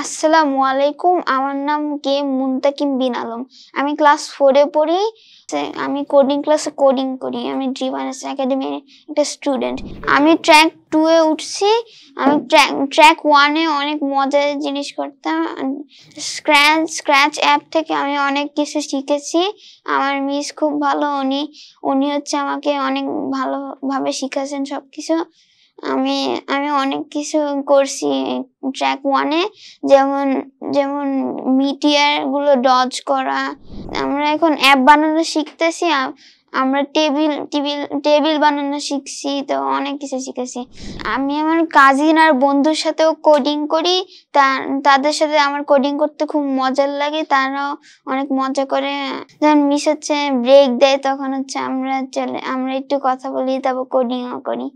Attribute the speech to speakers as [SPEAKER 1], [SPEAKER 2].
[SPEAKER 1] আসসালামু আলাইকুম। আমার নাম মুনতাকিম বিন আলম। আমি ক্লাস 4 এ পড়ি। আমি কোডিং ক্লাসে কোডিং করি। আমি ড্রিভানেস একাডেমির একটা স্টুডেন্ট। আমি ট্র্যাক 2 এ উঠছি। আমি ট্র্যাক 1 এ অনেক মজার জিনিস করতাম। স্ক্র্যাচ অ্যাপ থেকে আমি অনেক কিছু শিখেছি। আমার মিস খুব ভালো। উনি হচ্ছে আমাকে অনেক ভালোভাবে শিখাচ্ছেন সবকিছু। আমি আমি অনেক কিছু করছি ট্র্যাক 1 এ। যেমন যেমন মিটিয়ার গুলো ডজ করা। আমরা এখন অ্যাপ বানানো শিখতেছি। আমরা টেবিল বানানো শিখছি। তো অনেক কিছু শিখেছি। আমি আমার কাজিন আর বন্ধুর সাথেও কোডিং করি। তাদের সাথে আমার কোডিং করতে খুব মজার লাগে। তারাও অনেক মজা করে। যখন মিস হচ্ছে ব্রেক দেয় তখন হচ্ছে আমরা একটু কথা বলি, তারপর কোডিংও করি।